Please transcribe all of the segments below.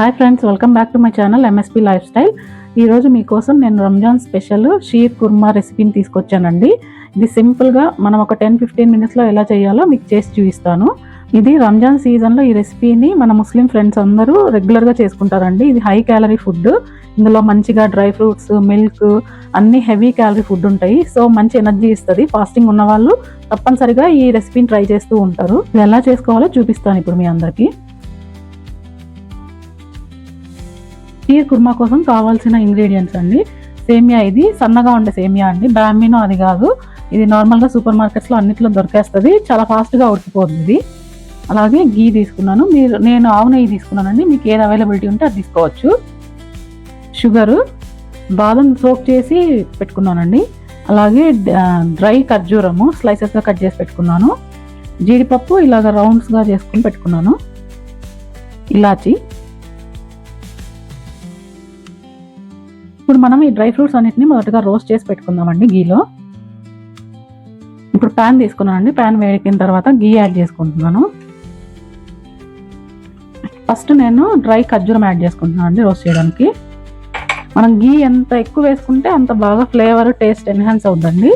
Hi friends, welcome back to my channel MSP life style. ఈరోజు మీకోసం నేను Ramzan special shear kurma రెసిపీని తీసుకొచ్చానండి. ఇది సింపుల్గా మనం ఒక 10-15 మినిట్స్లో ఎలా చేయాలో మీకు చేసి చూపిస్తాను. ఇది రంజాన్ సీజన్లో ఈ రెసిపీని మన ముస్లిం ఫ్రెండ్స్ అందరూ రెగ్యులర్గా చేసుకుంటారండి. ఇది హై క్యాలరీ ఫుడ్. ఇందులో మంచిగా డ్రై ఫ్రూట్స్, మిల్క్ అన్ని హెవీ క్యాలరీ ఫుడ్ ఉంటాయి. సో మంచి ఎనర్జీ ఇస్తుంది. ఫాస్టింగ్ ఉన్న వాళ్ళు తప్పనిసరిగా ఈ రెసిపీని ట్రై చేస్తూ ఉంటారు. ఇది ఎలా చేసుకోవాలో చూపిస్తాను ఇప్పుడు మీ అందరికీ. షీర్ కుర్మా కోసం కావాల్సిన ఇంగ్రీడియంట్స్ అండి. సేమియా, ఇది సన్నగా ఉండే సేమియా అండి, బ్రాహ్మినో అది కాదు. ఇది నార్మల్గా సూపర్ మార్కెట్స్లో అన్నిట్లో దొరికేస్తుంది, చాలా ఫాస్ట్గా ఉడికిపోతుంది ఇది. అలాగే గీ తీసుకున్నాను, నేను ఆవు నెయ్యి తీసుకున్నానండి, మీకు ఏది అవైలబిలిటీ ఉంటే అది తీసుకోవచ్చు. షుగరు, బాదం సోక్ చేసి పెట్టుకున్నానండి. అలాగే డ్రై ఖర్జూరము స్లైసెస్గా కట్ చేసి పెట్టుకున్నాను. జీడిపప్పు ఇలాగ రౌండ్స్గా చేసుకుని పెట్టుకున్నాను. ఇలాచి. ఇప్పుడు మనం ఈ డ్రై ఫ్రూట్స్ అన్నిటిని మొదటగా రోస్ట్ చేసి పెట్టుకుందామండి గీలో. ఇప్పుడు ప్యాన్ తీసుకున్నానండి. ప్యాన్ వేడికిన తర్వాత గీ యాడ్ చేసుకుంటున్నాను. ఫస్ట్ నేను డ్రై ఖర్జూరం యాడ్ చేసుకుంటున్నాను అండి రోస్ట్ చేయడానికి. మనం గీ ఎంత ఎక్కువ వేసుకుంటే అంత బాగా ఫ్లేవర్, టేస్ట్ ఎన్హాన్స్ అవుతుందండి.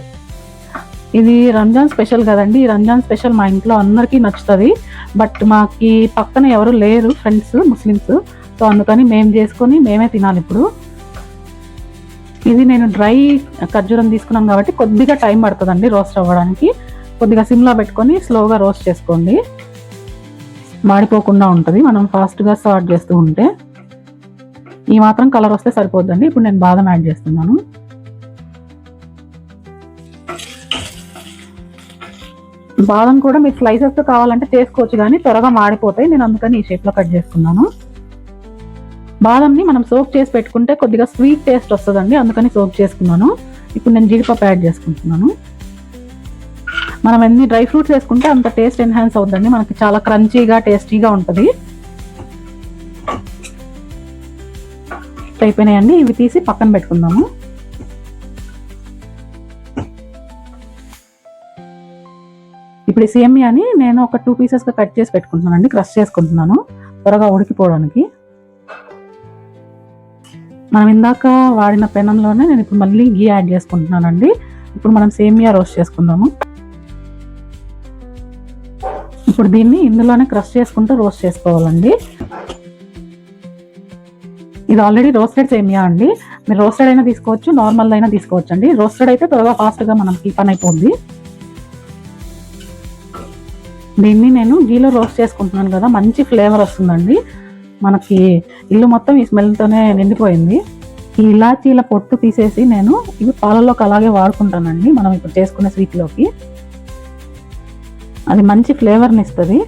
ఇది రంజాన్ స్పెషల్ కదండి. ఈ రంజాన్ స్పెషల్ మా ఇంట్లో అందరికీ నచ్చుతుంది. బట్ మాకు పక్కన ఎవరు లేరు ఫ్రెండ్స్ ముస్లిమ్స్. సో అందుకని మేము చేసుకొని మేమే తినాలి ఇప్పుడు. ఇది నేను డ్రై ఖర్జూరం తీసుకున్నాను కాబట్టి కొద్దిగా టైం పడుతుందండి రోస్ట్ అవ్వడానికి. కొద్దిగా సిమ్లో పెట్టుకొని స్లోగా రోస్ట్ చేసుకోండి, మాడిపోకుండా ఉంటుంది మనం ఫాస్ట్గా స్టార్ట్ చేస్తూ ఉంటే. ఈ మాత్రం కలర్ వస్తే సరిపోద్దండి. ఇప్పుడు నేను బాదం యాడ్ చేస్తున్నాను. బాదం కూడా మీరు స్లైసెస్తో కావాలంటే చేసుకోవచ్చు, కానీ త్వరగా మాడిపోతాయి. నేను అందుకని ఈ షేప్లో కట్ చేసుకున్నాను. బాదంని మనం సోక్ చేసి పెట్టుకుంటే కొద్దిగా స్వీట్ టేస్ట్ వస్తుందండి, అందుకని సోక్ చేసుకున్నాను. ఇప్పుడు నేను జీడిపప్పు యాడ్ చేసుకుంటున్నాను. మనం ఎన్ని డ్రై ఫ్రూట్స్ వేసుకుంటే అంత టేస్ట్ ఎన్హాన్స్ అవుతుందండి, మనకి చాలా క్రంచీగా టేస్టీగా ఉంటుంది. అయిపోయినాయండి, ఇవి తీసి పక్కన పెట్టుకుందాము. ఇప్పుడు ఈ సేమియాని నేను ఒక 2 పీసెస్గా కట్ చేసి పెట్టుకుంటున్నానండి, క్రష్ చేసుకుంటున్నాను త్వరగా ఉడికిపోవడానికి. మనం ఇందాక వాడిన పెనంలోనే నేను ఇప్పుడు మళ్ళీ గీ యాడ్ చేసుకుంటున్నానండి. ఇప్పుడు మనం సేమియా రోస్ట్ చేసుకుందాము. ఇప్పుడు దీన్ని ఇందులోనే క్రష్ చేసుకుంటూ రోస్ట్ చేసుకోవాలండి. ఇది ఆల్రెడీ రోస్టెడ్ సేమియా అండి. మీరు రోస్టెడ్ అయినా తీసుకోవచ్చు, నార్మల్ అయినా తీసుకోవచ్చు అండి. రోస్టెడ్ అయితే త్వరగా ఫాస్ట్గా మనకి పని అయిపోద్ది. దీన్ని నేను గీలో రోస్ట్ చేసుకుంటున్నాను కదా, మంచి ఫ్లేవర్ వస్తుందండి. మనకి ఇల్లు మొత్తం ఈ స్మెల్తోనే నిండిపోయింది. ఈ ఇలాచీల పొట్టు తీసేసి నేను ఇవి పాలల్లోకి అలాగే వాడుకుంటానండి, మనం ఇప్పుడు చేసుకునే స్వీట్లోకి. అది మంచి ఫ్లేవర్ని ఇస్తుంది.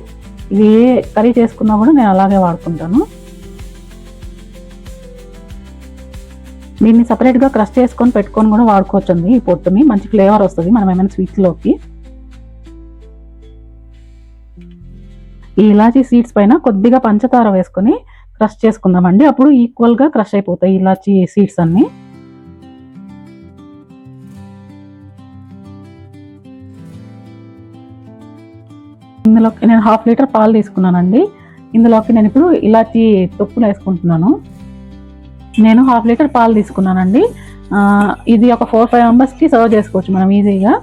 ఇది ఏ కర్రీ చేసుకున్నా కూడా నేను అలాగే వాడుకుంటాను. దీన్ని సపరేట్గా క్రష్ చేసుకొని పెట్టుకొని కూడా వాడుకోవచ్చు అండి. ఈ పొట్టుని మంచి ఫ్లేవర్ వస్తుంది మనం ఏమైనా స్వీట్లోకి. ఈ ఇలాచీ సీడ్స్ పైన కొద్దిగా పంచదార వేసుకొని క్రష్ చేసుకుందామండి. అప్పుడు ఈక్వల్గా క్రష్ అయిపోతాయి ఇలాచీ సీడ్స్ అన్ని. ఇందులోకి నేను 1/2 లీటర్ పాలు తీసుకున్నానండి. ఇందులోకి నేను ఇప్పుడు ఇలాచీ తొక్కులు వేసుకుంటున్నాను. నేను 1/2 లీటర్ పాలు తీసుకున్నానండి. ఇది ఒక 4-5 మెంబర్స్కి సర్వ్ చేసుకోవచ్చు మనం ఈజీగా.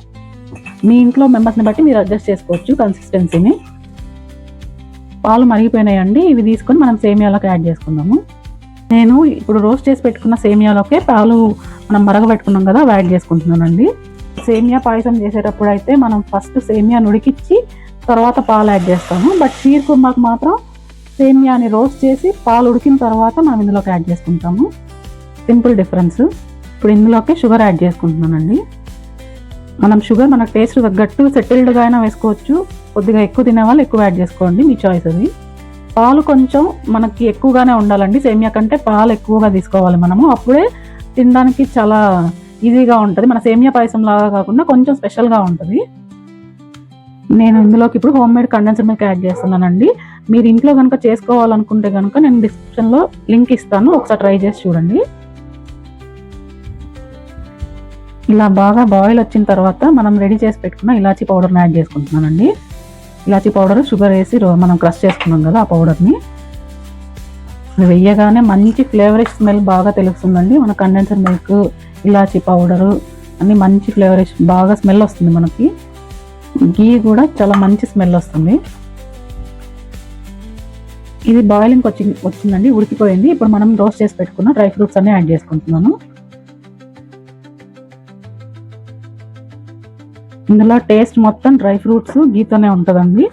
మీ ఇంట్లో మెంబర్స్ని బట్టి మీరు అడ్జస్ట్ చేసుకోవచ్చు కన్సిస్టెన్సీని. పాలు మరిగిపోయినాయండి. ఇవి తీసుకొని మనం సేమియాలోకి యాడ్ చేసుకుందాము. నేను ఇప్పుడు రోస్ట్ చేసి పెట్టుకున్న సేమియాలోకే పాలు మనం మరగబెట్టుకున్నాం కదా అవి యాడ్ చేసుకుంటున్నానండి. సేమియా పాయసం చేసేటప్పుడు అయితే మనం ఫస్ట్ సేమియా ఉడికిచ్చి తర్వాత పాలు యాడ్ చేస్తాము. బట్ షీర్ కుర్మాకు మాత్రం సేమియాని రోస్ట్ చేసి పాలు ఉడికిన తర్వాత మనం ఇందులోకి యాడ్ చేసుకుంటాము. Simple difference. ఇప్పుడు ఇందులోకి షుగర్ యాడ్ చేసుకుంటున్నానండి. మనం షుగర్ మన టేస్ట్ తగ్గట్టు సెటిల్డ్గా అయినా వేసుకోవచ్చు, కొద్దిగా ఎక్కువ తినే వాళ్ళు ఎక్కువ యాడ్ చేసుకోండి, మీ చాయిస్ అది. పాలు కొంచెం మనకి ఎక్కువగానే ఉండాలండి. సేమియా కంటే పాలు ఎక్కువగా తీసుకోవాలి మనము, అప్పుడే తినడానికి చాలా ఈజీగా ఉంటుంది. మన సేమియా పాయసం లాగా కాకుండా కొంచెం స్పెషల్గా ఉంటుంది. నేను ఇందులోకి ఇప్పుడు home made condensed milk add చేస్తున్నానండి. మీరు ఇంట్లో కనుక చేసుకోవాలనుకుంటే కనుక నేను డిస్క్రిప్షన్లో లింక్ ఇస్తాను, ఒకసారి ట్రై చేసి చూడండి. ఇలా బాగా బాయిల్ వచ్చిన తర్వాత మనం రెడీ చేసి పెట్టుకున్న ఇలాచీ పౌడర్ని యాడ్ చేసుకుంటున్నానండి. ఇలాచీ పౌడర్, షుగర్ వేసి మనం క్రష్ చేసుకున్నాం కదా ఆ పౌడర్ని. ఇది వేయగానే మంచి ఫ్లేవరిష్ స్మెల్ బాగా తెలుస్తుందండి. మన కండెన్సర్ మిల్క్, ఇలాచీ పౌడరు అన్ని మంచి ఫ్లేవరిష్ బాగా స్మెల్ వస్తుంది. మనకి గీ కూడా చాలా మంచి స్మెల్ వస్తుంది. ఇది బాయిలింగ్ వచ్చిందండి, ఉడికిపోయింది. ఇప్పుడు మనం రోస్ట్ చేసి పెట్టుకున్న డ్రై ఫ్రూట్స్ అన్ని యాడ్ చేసుకుంటున్నాను. ఇందులో టేస్ట్ మొత్తం డ్రై ఫ్రూట్స్ గీతోనే ఉంటుందండి.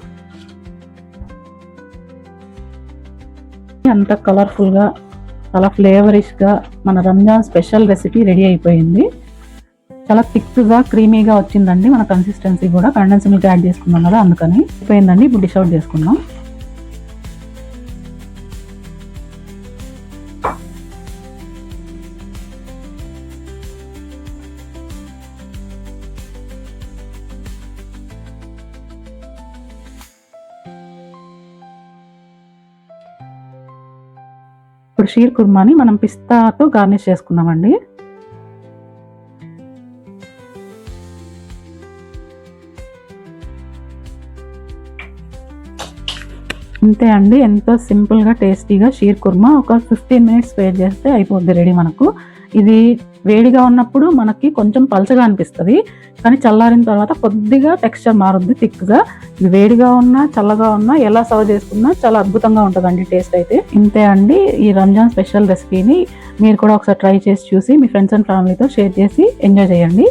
అంత కలర్ఫుల్గా చాలా ఫ్లేవరిష్గా మన రంజాన్ స్పెషల్ రెసిపీ రెడీ అయిపోయింది. చాలా థిక్గా క్రీమీగా వచ్చిందండి. మన కన్సిస్టెన్సీ కూడా కండెన్స్ మిల్క్ యాడ్ చేసుకున్నాం కదా, అందుకని అయిపోయిందండి. ఇప్పుడు డిష్ అవుట్ చేసుకుందాం. ఇప్పుడు షీర్ కుర్మాని మనం పిస్తాతో గార్నిష్ చేసుకున్నామండి. అంతే అండి, ఎంతో సింపుల్గా టేస్టీగా షీర్ కుర్మా. ఒక 15 మినిట్స్ వెయిట్ చేస్తే అయిపోద్ది రెడీ మనకు. ఇది వేడిగా ఉన్నప్పుడు మనకి కొంచెం పలచగా అనిపిస్తుంది, కానీ చల్లారిన తర్వాత కొద్దిగా టెక్స్చర్ మారుద్ది థిక్గా. ఇది వేడిగా ఉన్నా చల్లగా ఉన్నా ఎలా సర్వ్ చేసుకున్నా చాలా అద్భుతంగా ఉంటుందండి టేస్ట్ అయితే. ఇంతే అండి, ఈ రంజాన్ స్పెషల్ రెసిపీని మీరు కూడా ఒకసారి ట్రై చేసి చూసి మీ ఫ్రెండ్స్ అండ్ ఫ్యామిలీతో షేర్ చేసి ఎంజాయ్ చేయండి.